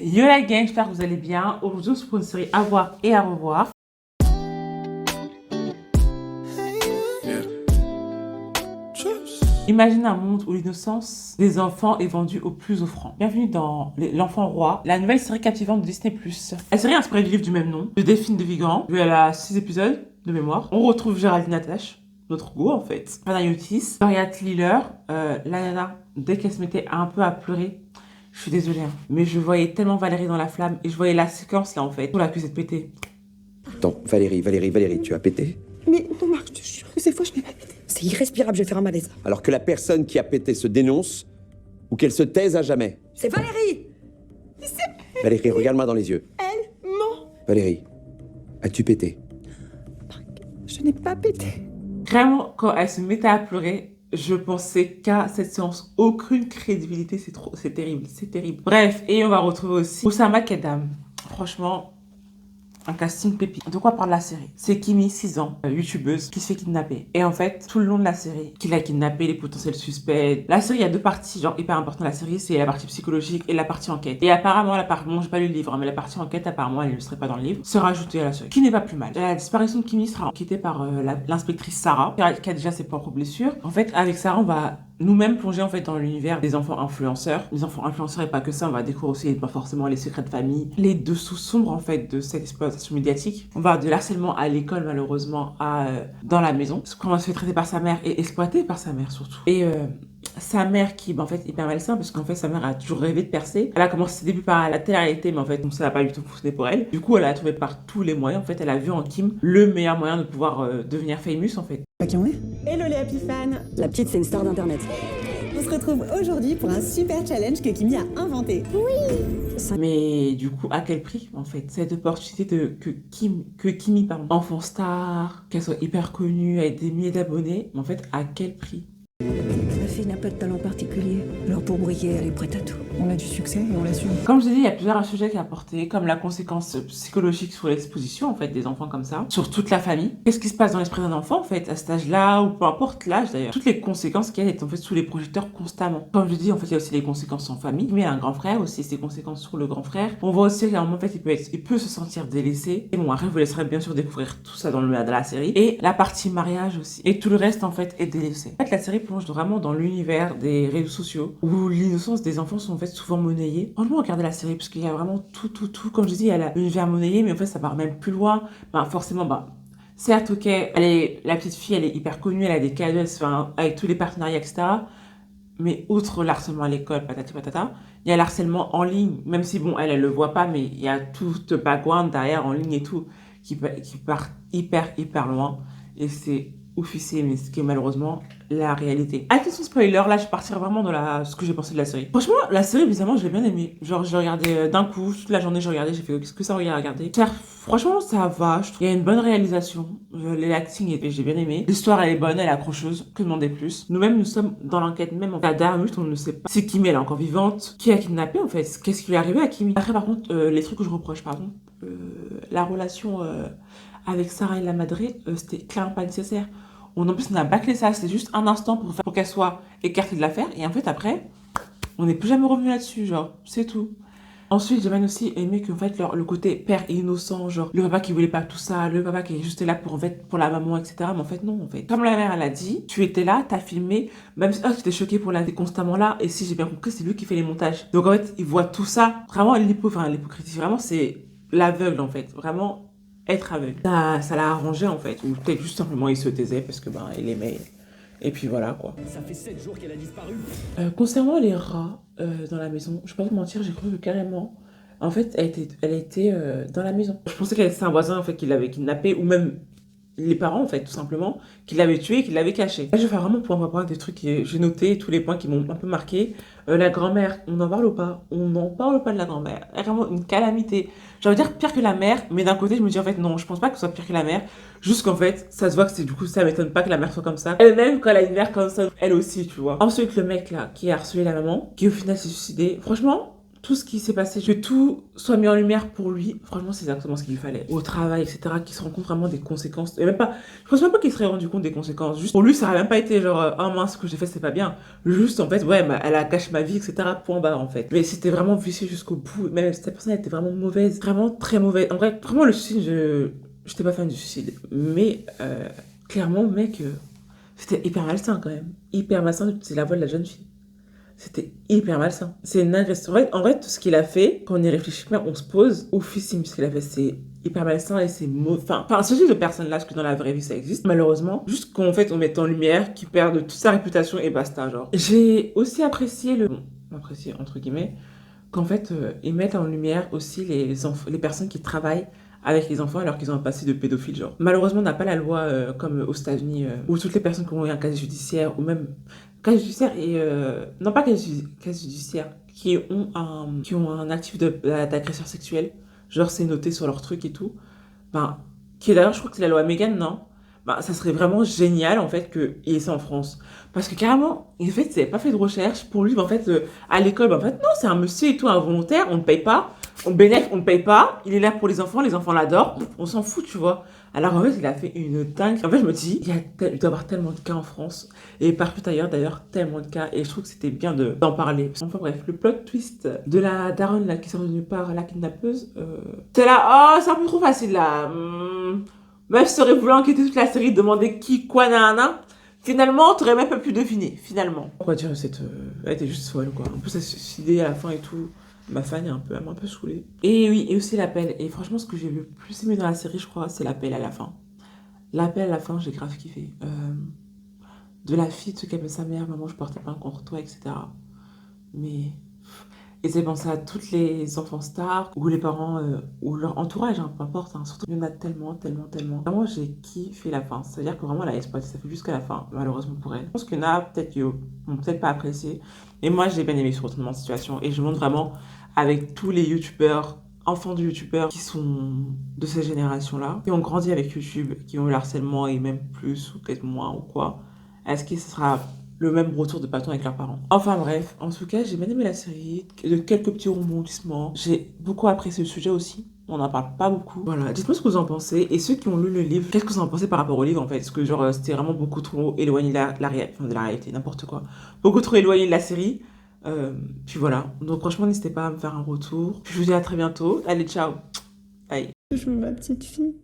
Yo la gang, j'espère que vous allez bien. Aujourd'hui, on se pour une série à voir et à revoir. Imagine un monde où l'innocence des enfants est vendue au plus offrant. Bienvenue dans L'Enfant Roi, la nouvelle série captivante de Disney+. La série est inspirée du livre du même nom, de Delphine de Vigan. Elle a 6 épisodes de mémoire. On retrouve Géraldine Attache, notre go en fait, Panayotis, Doria Thriller, la nana, dès qu'elle se mettait un peu à pleurer, je suis désolée, hein, mais je voyais tellement Valérie dans la flamme et je voyais la séquence là en fait, pour l'accusé de péter. Attends, Valérie, tu as pété? Mais non, Marc, je te jure que cette fois, je n'ai pas pété. C'est irrespirable, je vais faire un malaise. Alors que la personne qui a pété se dénonce ou qu'elle se taise à jamais. C'est Valérie! Valérie, regarde-moi dans les yeux. Elle ment! Valérie, as-tu pété? Marc, je n'ai pas pété. Vraiment, quand elle se mettait à pleurer, je pensais qu'à cette séance, aucune crédibilité, c'est terrible, c'est terrible. Bref, et on va retrouver aussi Oussama Kedam. Franchement, un casting pépite. De quoi parle la série? C'est Kimi, 6 ans, youtubeuse, qui se fait kidnapper. Et en fait, tout le long de la série, qui l'a kidnappé, les potentiels suspects. La série, il y a deux parties, genre hyper importantes de la série, c'est la partie psychologique et la partie enquête. Et apparemment, bon, j'ai pas lu le livre, hein, mais la partie enquête, apparemment, elle ne serait pas dans le livre, sera ajoutée à la série. Qui n'est pas plus mal. La disparition de Kimi sera enquêtée par l'inspectrice Sarah, qui a déjà ses propres blessures. En fait, avec Sarah, on va nous-mêmes plonger en fait dans l'univers des enfants influenceurs. Les enfants influenceurs et pas que ça, on va découvrir aussi pas forcément les secrets de famille, les dessous sombres en fait de cette exploitation médiatique. On va de l'harcèlement à l'école malheureusement à dans la maison. Comment se fait traiter par sa mère et exploité par sa mère surtout. Et sa mère qui en fait hyper malsain parce qu'en fait sa mère a toujours rêvé de percer. Elle a commencé ses débuts par la télé-réalité mais en fait ça n'a pas du tout fonctionné pour elle. Du coup elle a trouvé par tous les moyens en fait elle a vu en Kim le meilleur moyen de pouvoir devenir famous en fait. Pas qui on est? Hello les Happy Fans! La petite, c'est une star d'internet. On se retrouve aujourd'hui pour un super challenge que Kimi a inventé. Mais du coup, à quel prix en fait? Cette opportunité que Kimi, pardon, enfant star, qu'elle soit hyper connue, avec des milliers d'abonnés, mais en fait, à quel prix? Ma fille n'a pas de talent particulier, alors pour briller, elle est prête à tout. On a du succès et on l'assume. Comme je l'ai dit, il y a plusieurs sujets qui apportés, comme la conséquence psychologique sur l'exposition en fait des enfants comme ça, sur toute la famille. Qu'est-ce qui se passe dans l'esprit d'un enfant en fait, à cet âge-là, ou peu importe l'âge d'ailleurs. Toutes les conséquences qu'il y a en fait sous les projecteurs constamment. Comme je dis, en fait, il y a aussi les conséquences en famille, mais il y a un grand frère aussi, ses conséquences sur le grand frère. On voit aussi qu'à un moment en fait, il peut se sentir délaissé. Et bon, après, je vous laisserai bien sûr découvrir tout ça dans la série. Et la partie mariage aussi. Et tout le reste en fait est délaissé. En fait, la série plonge vraiment dans l'univers des réseaux sociaux où l'innocence des enfants sont en fait souvent monnayées. Franchement, regardez la série parce qu'il y a vraiment tout. Comme je dis, il y a l'univers monnayé, mais en fait, ça part même plus loin. Forcément, certes, ok, la petite fille, elle est hyper connue, elle a des cadeaux, avec tous les partenariats, etc. Mais outre l'harcèlement à l'école, patati patata, il y a l'harcèlement en ligne, même si bon, elle le voit pas, mais il y a tout le background derrière en ligne et tout qui part hyper loin. Et c'est officiel, mais ce qui est malheureusement la réalité. Attention spoiler, là je partirai vraiment dans ce que j'ai pensé de la série. Franchement, la série, bizarrement, je l'ai bien aimée. Genre, j'ai regardé d'un coup, toute la journée, j'ai regardé, j'ai fait qu'est-ce que ça regarder. Franchement, ça va, je trouve. Il y a une bonne réalisation, l'acting, j'ai bien aimé. L'histoire, elle est bonne, elle est accrocheuse, que demander plus. Nous-mêmes, nous sommes dans l'enquête même. La dernière minute, on ne sait pas si Kimi, elle est encore vivante, qui a kidnappé en fait, qu'est-ce qui lui est arrivé à Kimi. Après, par contre, les trucs que je reproche, pardon, la relation avec Sarah et la Madré, c'était clairement pas nécessaire. En plus, on a bâclé ça, c'est juste un instant pour qu'elle soit écartée de l'affaire. Et en fait, après, on n'est plus jamais revenu là-dessus, genre, c'est tout. Ensuite, j'ai bien aussi aimé qu'en fait, le côté père innocent, genre, le papa qui voulait pas tout ça, le papa qui est juste là pour la maman, etc. Mais en fait, non, en fait. Comme la mère, elle a dit, tu étais là, t'as filmé, même si tu étais choquée pour t'es constamment là. Et si j'ai bien compris, c'est lui qui fait les montages. Donc en fait, il voit tout ça. Vraiment, l'hypocrisie, vraiment, c'est l'aveugle, en fait. Vraiment, être aveugle. Ça l'a arrangé en fait, ou peut-être juste simplement il se taisait parce que il aimait. Et puis voilà quoi. Ça fait 7 jours qu'elle a disparu. Concernant les rats dans la maison, je vais pas vous mentir, j'ai cru que carrément, en fait, elle était dans la maison. Je pensais qu'elle était un voisin en fait qui l'avait kidnappée, ou même les parents en fait tout simplement, qui l'avaient tué et qui l'avaient caché. Là je vais faire vraiment point par point des trucs que j'ai noté, tous les points qui m'ont un peu marqué. La grand-mère, on n'en parle pas, on n'en parle pas de la grand-mère, vraiment une calamité. J'ai envie de dire pire que la mère, mais d'un côté je me dis en fait non, je pense pas que ce soit pire que la mère, juste qu'en fait ça se voit que c'est du coup ça m'étonne pas que la mère soit comme ça. Elle-même quand elle a une mère comme ça, elle aussi tu vois. Ensuite le mec là qui a harcelé la maman, qui au final s'est suicidé, franchement tout ce qui s'est passé, que tout soit mis en lumière pour lui, franchement, c'est exactement ce qu'il lui fallait. Au travail, etc., qu'il se rende compte vraiment des conséquences. Et même pas, je pense même pas qu'il serait rendu compte des conséquences. Juste, pour lui, ça aurait même pas été genre, oh mince, ce que j'ai fait, c'est pas bien. Juste, en fait, ouais, elle a gâché ma vie, etc., point barre, en fait. Mais c'était vraiment vicieux jusqu'au bout. Même cette personne, elle était vraiment mauvaise. Vraiment très mauvaise. En vrai, vraiment, le suicide, j'étais pas fan du suicide. Mais, clairement, mec, c'était hyper malsain quand même. Hyper malsain, c'est la voix de la jeune fille. C'était hyper malsain. C'est une agression. En fait, tout ce qu'il a fait, quand on y réfléchit bien, on se pose oufissime ce qu'il a fait. C'est hyper malsain et c'est mauvais. Enfin, ce type de personne-là, parce que dans la vraie vie, ça existe, malheureusement. Juste qu'en fait, on met en lumière, qu'il perd toute sa réputation et basta, genre. J'ai aussi apprécié apprécié, entre guillemets, qu'en fait, ils mettent en lumière aussi les personnes qui travaillent avec les enfants alors qu'ils ont un passé de pédophile, genre. Malheureusement, on n'a pas la loi comme aux États-Unis où toutes les personnes qui ont eu un casier judiciaire ou même casier judiciaire et non pas casier judiciaire qui ont un actif d'agresseur sexuel, genre c'est noté sur leur truc et tout. Ben, qui est d'ailleurs, je crois que c'est la loi Megan, non? Ben, ça serait vraiment génial en fait qu'il y ait ça en France. Parce que carrément, en fait, c'est pas fait de recherche pour lui. Ben, en fait, à l'école, ben, en fait, non, c'est un monsieur et tout, involontaire, on ne paye pas. On bénéficie, on ne paye pas. Il est là pour les enfants l'adorent. On s'en fout, tu vois. Alors en fait, il a fait une dingue. En fait, je me dis, il doit y avoir tellement de cas en France. Et partout ailleurs, d'ailleurs, tellement de cas. Et je trouve que c'était bien d'en parler. Enfin bref, le plot twist de la daronne là, qui sort revenue par la kidnappeuse. C'est là, oh, c'est un peu trop facile là. Meuf serait voulu enquêter toute la série, demander qui, quoi, nanana. Finalement, t'aurais même pas pu deviner, finalement. Pourquoi dire elle était juste folle, quoi. En plus, elle s'est suicidée à la fin et tout. Ma fan elle m'a un peu saoulée. Et oui, et aussi l'appel. Et franchement, ce que j'ai le plus aimé dans la série, je crois, c'est l'appel à la fin. L'appel à la fin, j'ai grave kiffé. De la fille, ce qu'appelle sa mère, maman, je portais plainte contre toi, etc. Mais. Et c'est pensé à toutes les enfants stars, ou les parents, ou leur entourage, hein, peu importe. Hein. Surtout, il y en a tellement, tellement, tellement. Vraiment, j'ai kiffé la fin. C'est-à-dire que vraiment, elle a exploité ça fait jusqu'à la fin, malheureusement pour elle. Je pense qu'il y en a peut-être qui n'ont peut-être pas apprécié. Et moi, j'ai bien aimé ce retournement de situation. Et je montre vraiment avec tous les youtubeurs, enfants de youtubeurs qui sont de cette génération-là, qui ont grandi avec YouTube, qui ont eu le harcèlement et même plus, ou peut-être moins, ou quoi. Est-ce que ce sera le même retour de bâton avec leurs parents? Enfin bref, en tout cas, j'ai bien aimé la série, de quelques petits rebondissements. J'ai beaucoup apprécié le sujet aussi. On n'en parle pas beaucoup. Voilà, dites-moi ce que vous en pensez. Et ceux qui ont lu le livre, qu'est-ce que vous en pensez par rapport au livre en fait? Est-ce que genre c'était vraiment beaucoup trop éloigné de la réalité, n'importe quoi. Beaucoup trop éloigné de la série. Puis voilà. Donc franchement, n'hésitez pas à me faire un retour. Puis je vous dis à très bientôt. Allez, ciao. Bye. Je veux ma petite fille.